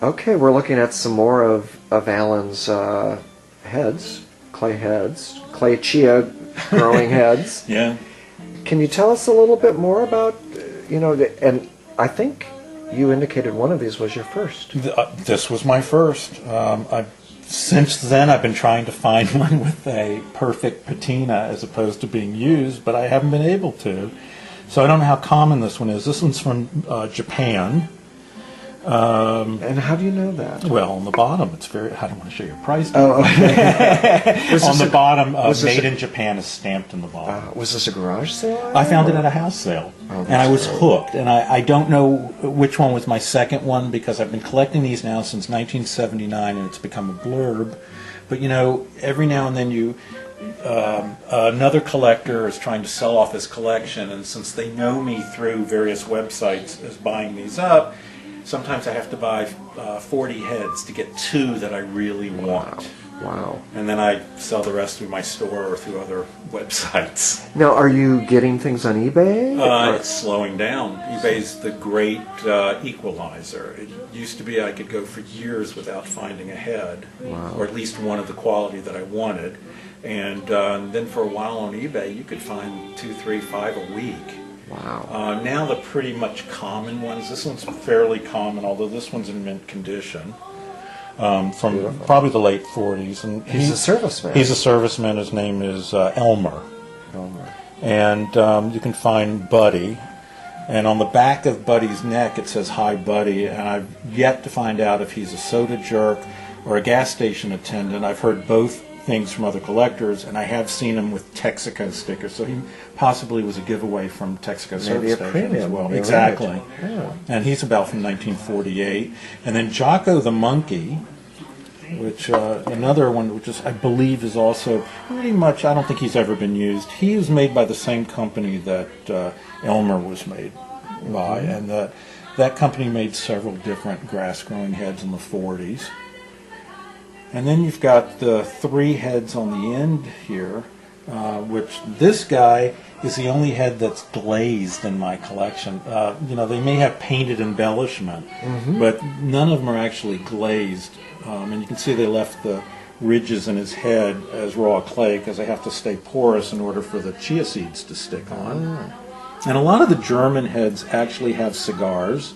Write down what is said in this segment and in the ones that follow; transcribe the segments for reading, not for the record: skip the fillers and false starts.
Okay, we're looking at some more of Alan's clay chia growing heads. Yeah. Can you tell us a little bit more about, and I think you indicated one of these was your first. This was my first. Since then, I've been trying to find one with a perfect patina as opposed to being used, but I haven't been able to. So I don't know how common this one is. This one's from Japan. And how do you know that? Well, on the bottom, it's very. I don't want to show you a price. Oh, okay. On the bottom, "Made in Japan" is stamped in the bottom. Was this a garage sale? I found it at a house sale, and I was hooked. And I don't know which one was my second one because I've been collecting these now since 1979, and it's become a blurb. But every now and then another collector is trying to sell off his collection, and since they know me through various websites as buying these up, sometimes I have to buy 40 heads to get 2 that I really want. Wow. And then I sell the rest through my store or through other websites. Now, are you getting things on eBay? It's slowing down. eBay's the great equalizer. It used to be I could go for years without finding a head, or at least one of the quality that I wanted. And then for a while on eBay, you could find 2, 3, 5 a week. Wow. Now the pretty much common ones, this one's fairly common, although this one's in mint condition, from Beautiful. Probably the late 40s. And he's a serviceman. He's a serviceman. His name is Elmer. And you can find Buddy. And on the back of Buddy's neck it says, "Hi, Buddy." And I've yet to find out if he's a soda jerk or a gas station attendant. I've heard both things from other collectors, and I have seen him with Texaco stickers, so he possibly was a giveaway from Texaco service station as well. Exactly. Yeah. And he's about from 1948. And then Jocko the Monkey, which another one, which is I believe is also pretty much, I don't think he's ever been used. He was made by the same company that Elmer was made by, and that company made several different grass-growing heads in the 40s. And then you've got the 3 heads on the end here, which this guy is the only head that's glazed in my collection. They may have painted embellishment, but none of them are actually glazed. And you can see they left the ridges in his head as raw clay because they have to stay porous in order for the chia seeds to stick on. And a lot of the German heads actually have cigars,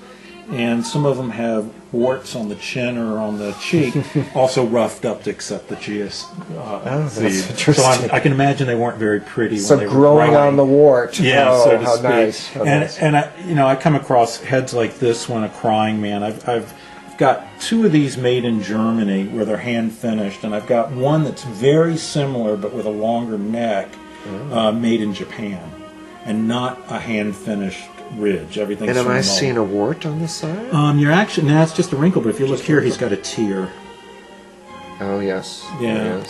and some of them have warts on the chin or on the cheek, also roughed up to accept the chia seed. So I can imagine they weren't very pretty. So when they growing were on the wart. Yeah, so to how speak. Nice. How nice. And I come across heads like this one, a crying man. I've got 2 of these made in Germany where they're hand finished, and I've got one that's very similar but with a longer neck, made in Japan, and not a hand finished ridge. Everything's And am I mold. seeing a wart on the side? You're actually, no, it's just a wrinkle, but if you look here, he's got a tear. Oh, yes. Yeah.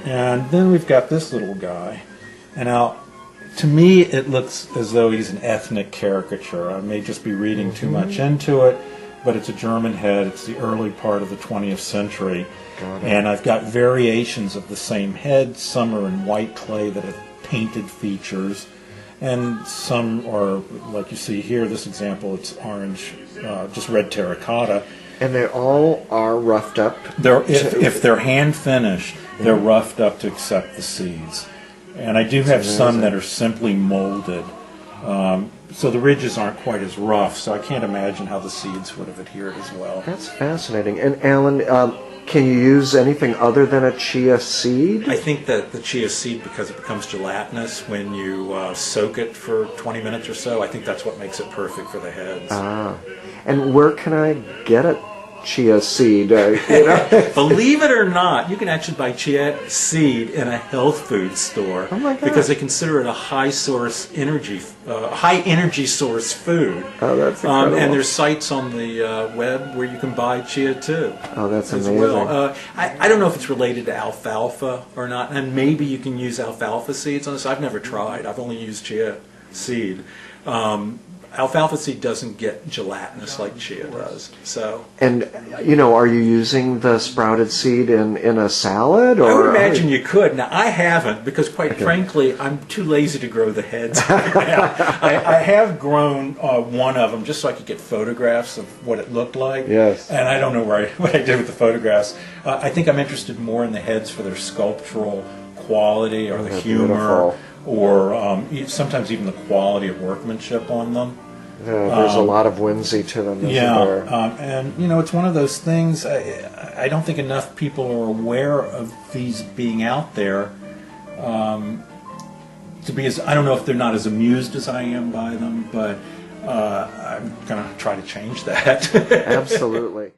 And then we've got this little guy. And now, to me, it looks as though he's an ethnic caricature. I may just be reading too much into it, but it's a German head. It's the early part of the 20th century. And I've got variations of the same head. Some are in white clay that have painted features. And some are, like you see here, this example, it's orange, just red terracotta. And they all are roughed up? If they're hand finished, they're roughed up to accept the seeds. And I do have some that are simply molded. So the ridges aren't quite as rough, so I can't imagine how the seeds would have adhered as well. That's fascinating. And Alan, can you use anything other than a chia seed? I think that the chia seed, because it becomes gelatinous when you soak it for 20 minutes or so, I think that's what makes it perfect for the heads. And where can I get a chia seed? Believe it or not, you can actually buy chia seed in a health food store. Oh my God. Because they consider it a high energy source food. Oh, that's incredible. And there's sites on the web where you can buy chia too. Oh, that's as amazing. Well. I don't know if it's related to alfalfa or not, and maybe you can use alfalfa seeds on this. I've never tried. I've only used chia seed. alfalfa seed doesn't get gelatinous like chia does. So, And, are you using the sprouted seed in a salad? Or I would imagine you could. Now, I haven't because, quite frankly, I'm too lazy to grow the heads right now. I have grown one of them just so I could get photographs of what it looked like. Yes. And I don't know what I did with the photographs. I think I'm interested more in the heads for their sculptural quality or the humor. Beautiful. Or sometimes even the quality of workmanship on them. Yeah, there's a lot of whimsy to them, isn't there? And it's one of those things. I don't think enough people are aware of these being out there. To be I don't know if they're not as amused as I am by them, but I'm going to try to change that. Absolutely.